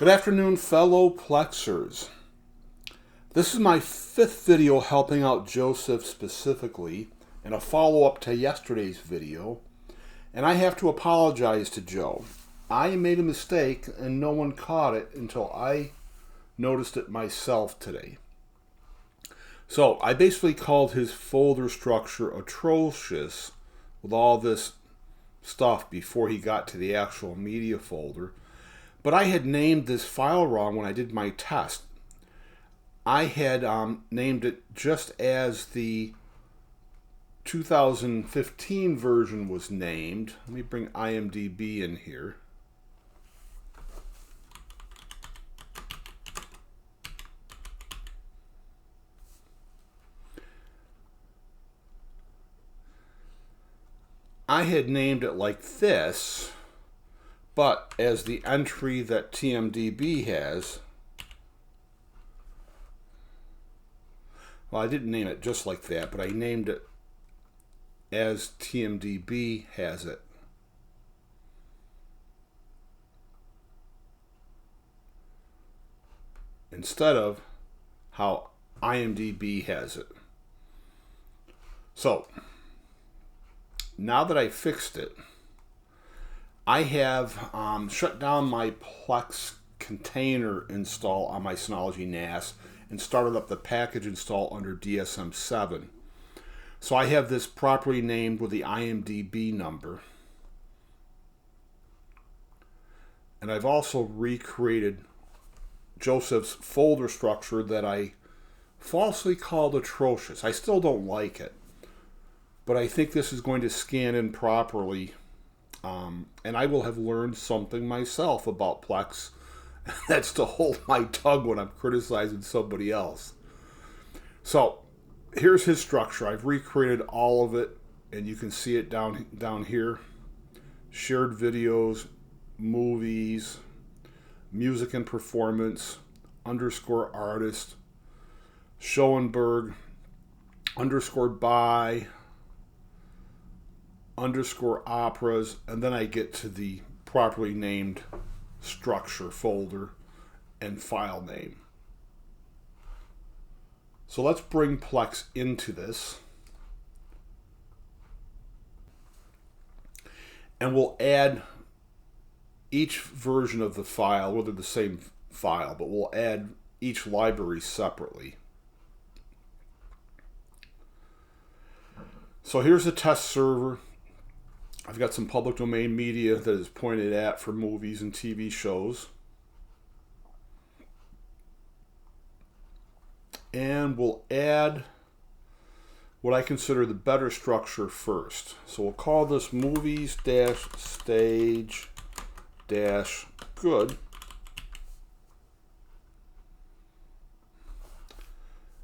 Good afternoon, fellow Plexers. This is my 5th video helping out Joesph specifically, and a follow-up to yesterday's video. And I have to apologize to Joe. I made a mistake and no one caught it until I noticed it myself today. So I basically called his folder structure atrocious with all this stuff before he got to the actual media folder. But I had named this file wrong when I did my test. I had named it just as the 2015 version was named. Let me bring IMDB in here. I had named it like this, but as the entry that TMDB has, well, I didn't name it just like that, but I named it as TMDB has it. Instead of how IMDB has it. So, now that I fixed it, I have shut down my Plex container install on my Synology NAS and started up the package install under DSM-7. So I have this properly named with the IMDB number. And I've also recreated Joesp's folder structure that I falsely called atrocious. I still don't like it, but I think this is going to scan in properly. And I will have learned something myself about Plex. That's to hold my tongue when I'm criticizing somebody else. So here's his structure. I've recreated all of it, and you can see it down here. Shared videos, movies, music and performance, underscore artist, Schoenberg, underscore by, underscore operas, and then I get to the properly named structure folder and file name. So let's bring Plex into this. And we'll add each version of the file, whether the same file, but we'll add each library separately. So here's the test server. I've got some public domain media that is pointed at for movies and TV shows. And we'll add what I consider the better structure first. So we'll call this movies-stage-good.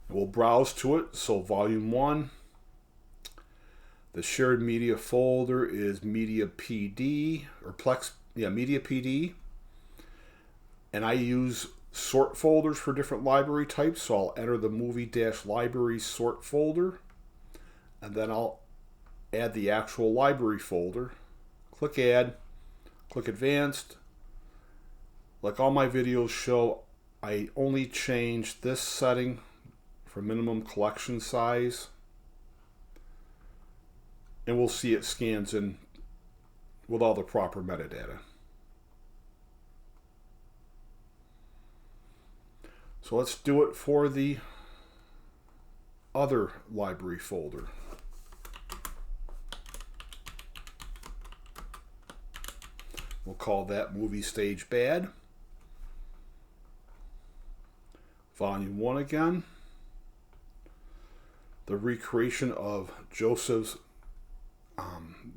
We'll browse to it. So volume 1. The shared media folder is media PD, or Plex, media PD. And I use sort folders for different library types, so I'll enter the movie-library sort folder, and then I'll add the actual library folder. Click Add, click Advanced. Like all my videos show, I only change this setting for minimum collection size. And we'll see it scans in with all the proper metadata. So let's do it for the other library folder. We'll call that Movie Stage Bad. Volume 1 again. The recreation of Joesp's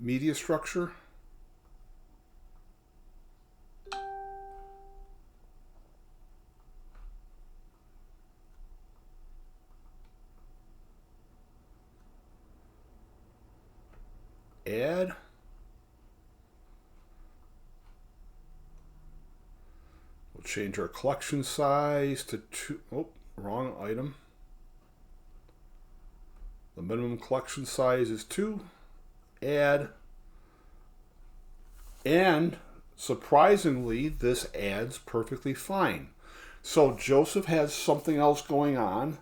media structure. Add. We'll change our collection size to 2. Oh, wrong item. The minimum collection size is 2. Add. And Surprisingly, this adds perfectly fine. So Joesph has something else going on,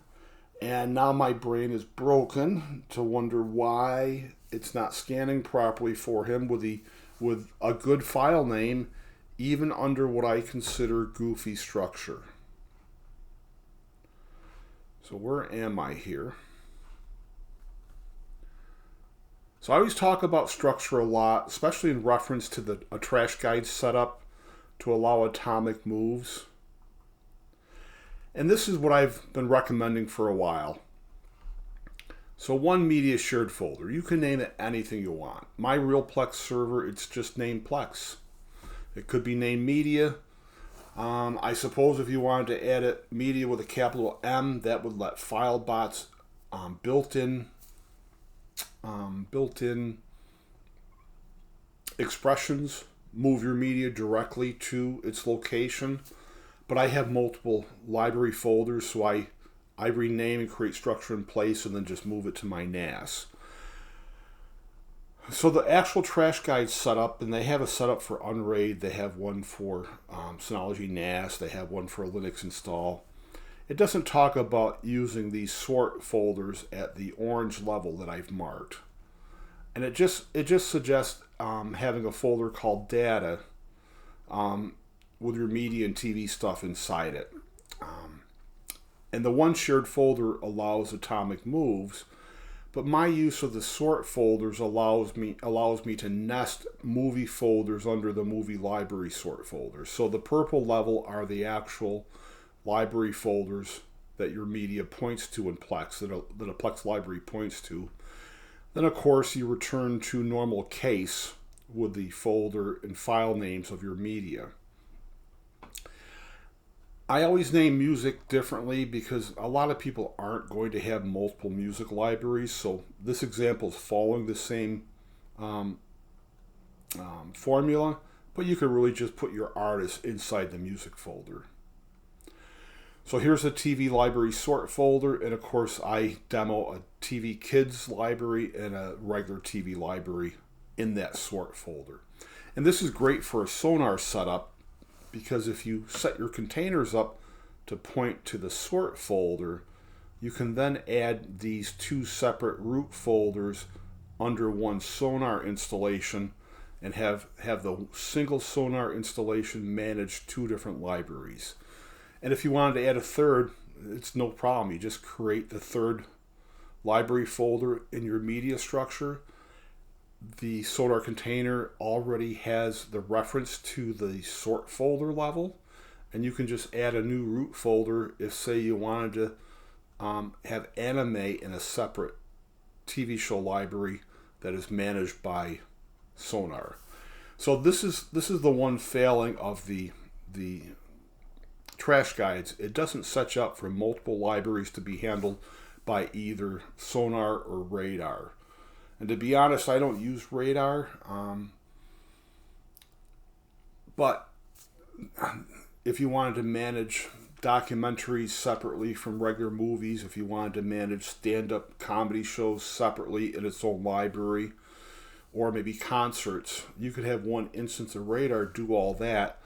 and now my brain is broken to wonder why it's not scanning properly for him with a good file name, even under what I consider goofy structure. So where am I here? So I always talk about structure a lot, especially in reference to a trash guide setup to allow atomic moves. And this is what I've been recommending for a while. So one media shared folder. You can name it anything you want. My real Plex server, it's just named Plex. It could be named media. I suppose if you wanted to add it media with a capital M, that would let Filebot's built-in expressions move your media directly to its location. But I have multiple library folders, so I rename and create structure in place and then just move it to my NAS. So the actual trash guide setup, and they have a setup for Unraid, they have one for Synology NAS, they have one for Linux install. It doesn't talk about using these sort folders at the orange level that I've marked. And it just suggests having a folder called data with your media and TV stuff inside it. And the one shared folder allows atomic moves, but my use of the sort folders allows me to nest movie folders under the movie library sort folders. So the purple level are the actual library folders that your media points to in Plex, that a Plex library points to. Then of course you return to normal case with the folder and file names of your media. I always name music differently because a lot of people aren't going to have multiple music libraries. So this example is following the same formula, but you could really just put your artist inside the music folder. So here's a TV library sort folder, and of course I demo a TV Kids library and a regular TV library in that sort folder. And this is great for a STARR setup, because if you set your containers up to point to the sort folder, you can then add these two separate root folders under one STARR installation and have the single STARR installation manage two different libraries. And if you wanted to add a third, it's no problem. You just create the third library folder in your media structure. The STARR container already has the reference to the sort folder level, and you can just add a new root folder if, say, you wanted to have anime in a separate TV show library that is managed by STARR. So this is the one failing of the trash guides. It doesn't set you up for multiple libraries to be handled by either STARR or Radar. And to be honest, I don't use Radar, but if you wanted to manage documentaries separately from regular movies, if you wanted to manage stand-up comedy shows separately in its own library, or maybe concerts, you could have one instance of Radar do all that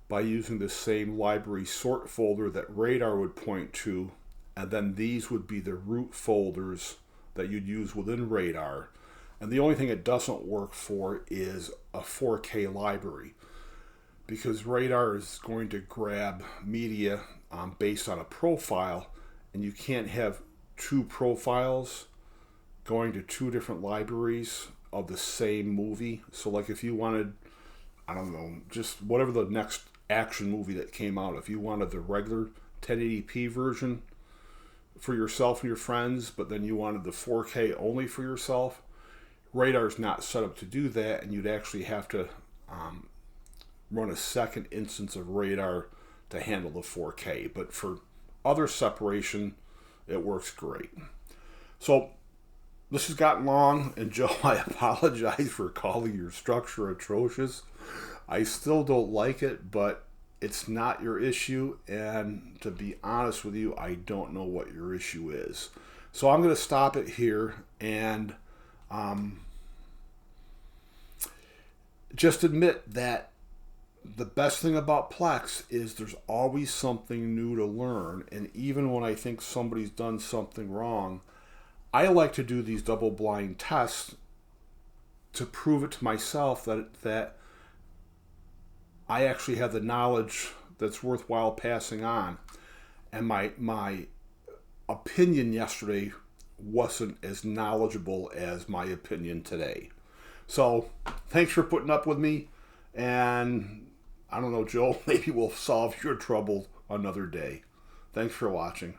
by using the same library sort folder that Radar would point to, and then these would be the root folders that you'd use within Radar. And the only thing it doesn't work for is a 4K library, because Radar is going to grab media based on a profile, and you can't have two profiles going to two different libraries of the same movie. So like if you wanted, I don't know, just whatever the next action movie that came out, if you wanted the regular 1080p version for yourself and your friends, but then you wanted the 4K only for yourself, Radar's not set up to do that, and you'd actually have to run a second instance of Radar to handle the 4K. But for other separation, it works great. So this has gotten long, and Joe, I apologize for calling your structure atrocious. I still don't like it, but it's not your issue, and to be honest with you, I don't know what your issue is. So I'm going to stop it here and just admit that the best thing about Plex is there's always something new to learn. And even when I think somebody's done something wrong, I like to do these double-blind tests to prove it to myself that I actually have the knowledge that's worthwhile passing on. And my opinion yesterday wasn't as knowledgeable as my opinion today. So thanks for putting up with me. And I don't know, Joe, maybe we'll solve your trouble another day. Thanks for watching.